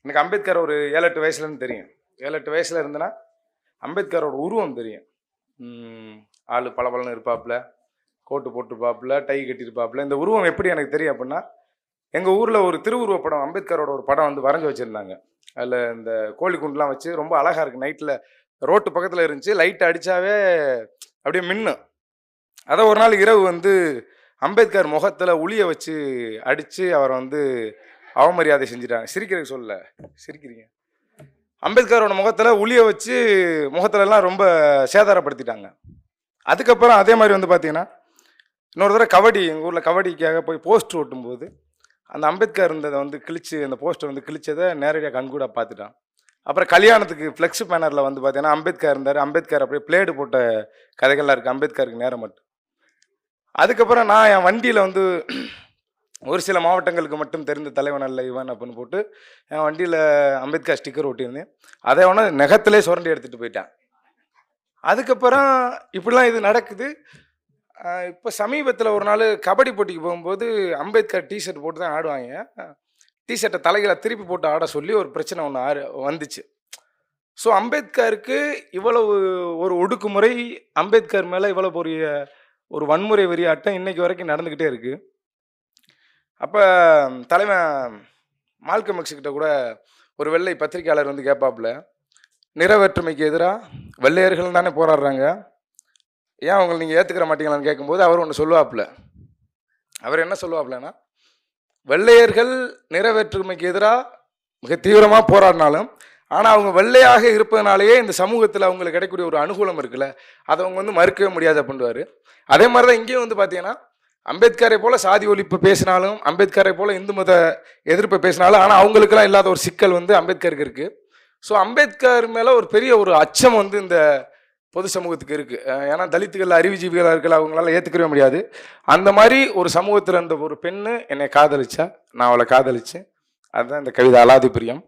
எனக்கு அம்பேத்கர் ஒரு 7-8 வயசுலேருந்து தெரியும். 7-8 வயசில் இருந்தேன்னா அம்பேத்கரோட உருவம் தெரியும். ஆள் பளபளன்னு இருப்பாப்புல, கோட்டு போட்டிருப்பாப்புல, டை கட்டியிருப்பாப்புல. இந்த உருவம் எப்படி எனக்கு தெரியும் அப்படின்னா, எங்கள் ஊரில் ஒரு திருவுருவ படம், அம்பேத்கரோட ஒரு படம் வந்து வரைஞ்சி வச்சுருந்தாங்க. அதில் இந்த கோழி குண்டுலாம் வச்சு ரொம்ப அழகாக இருக்குது. நைட்டில் ரோட்டு பக்கத்தில் இருந்துச்சு, லைட் அடித்தாவே அப்படியே மின்னும். அதை ஒரு நாள் இரவு வந்து அம்பேத்கர் முகத்தில் உளியை வச்சு அடித்து அவரை வந்து அவமரியாதை செஞ்சுட்டாங்க. சிரிக்கிறதுக்கு சொல்ல சிரிக்கிறீங்க. அம்பேத்கரோட முகத்தில் உளியை வச்சு முகத்துலலாம் ரொம்ப சேதாரப்படுத்திட்டாங்க. அதுக்கப்புறம் அதே மாதிரி வந்து பார்த்தீங்கன்னா, இன்னொரு தடவை கபடி, எங்கள் ஊரில் கபடிக்காக போய் போஸ்டர் ஒட்டும்போது அந்த அம்பேத்கர் இருந்ததை வந்து கிழிச்சு, அந்த போஸ்டர் வந்து கிழிச்சதை நேரடியாக கண்கூட பார்த்துட்டான். அப்புறம் கல்யாணத்துக்கு ஃப்ளெக்ஸ் பேனரில் வந்து பார்த்தீங்கன்னா அம்பேத்கர் இருந்தார். அம்பேத்கர் அப்படியே பிளேடு போட்ட கதைகள்லாம் இருக்குது, அம்பேத்கருக்கு நேரம் மட்டும். அதுக்கப்புறம் நான் என் வண்டியில் வந்து ஒரு சில மாவட்டங்களுக்கு மட்டும் தெரிந்த தலைவன் அல்ல இவன் அப்படின்னு போட்டு என் வண்டியில் அம்பேத்கர் ஸ்டிக்கர் ஒட்டியிருந்தேன். அதை ஒன்று நெகத்திலே சுரண்டி எடுத்துகிட்டு போயிட்டேன். அதுக்கப்புறம் இப்படிலாம் இது நடக்குது. இப்போ சமீபத்தில் ஒரு நாள் கபடி போட்டிக்கு போகும்போது அம்பேத்கர் டிஷர்ட் போட்டு தான் ஆடுவாங்க. டிஷர்ட்டை தலைகளை திருப்பி போட்டு ஆட சொல்லி ஒரு பிரச்சனை ஒன்று வந்துச்சு. ஸோ அம்பேத்கருக்கு இவ்வளவு ஒரு ஒடுக்குமுறை, அம்பேத்கர் மேலே இவ்வளோ பெரிய ஒரு வன்முறை வெறியாட்டம் இன்னைக்கு வரைக்கும் நடந்துக்கிட்டே இருக்குது. அப்போ தலைவன் மால்கம் எக்ஸ் கிட்ட கூட ஒரு வெள்ளை பத்திரிகையாளர் வந்து கேட்பாப்புல, நிற வேற்றுமைக்கு எதிராக வெள்ளையர்கள் தானே போராடுறாங்க, ஏன் அவங்களை நீங்கள் ஏற்றுக்கிற மாட்டீங்களான்னு கேட்கும்போது அவர் ஒன்று சொல்லுவாப்புல. அவர் என்ன சொல்லுவாப்புலன்னா, வெள்ளையர்கள் நிற வேற்றுமைக்கு எதிராக மிக தீவிரமாக போராடினாலும் ஆனால் அவங்க வெள்ளையாக இருப்பதனாலேயே இந்த சமூகத்தில் அவங்களுக்கு கிடைக்கக்கூடிய ஒரு அனுகூலம் இருக்குல்ல, அதை அவங்க வந்து மறுக்கவே முடியாது அப்படின்வார். அதே மாதிரி தான் இங்கேயும் வந்து பார்த்தீங்கன்னா, அம்பேத்கரை போல் சாதி ஒழிப்பு பேசினாலும், அம்பேத்கரை போல் இந்து மத எதிர்ப்பை பேசினாலும், ஆனால் அவங்களுக்கெல்லாம் இல்லாத ஒரு சிக்கல் வந்து அம்பேத்கருக்கு இருக்குது. ஸோ அம்பேத்கர் மேலே ஒரு பெரிய ஒரு அச்சம் வந்து இந்த பொது சமூகத்துக்கு இருக்குது. ஏன்னா தலித்துகள் அறிவுஜீவிகளாக இருக்கல, அவங்களால ஏற்றுக்கவே முடியாது. அந்த மாதிரி ஒரு சமூகத்தில் இருந்த ஒரு பெண்ணு என்னை காதலிச்சா, நான் அவளை காதலிச்சேன். அதுதான் இந்த கவிதை அலாதி பிரியம்.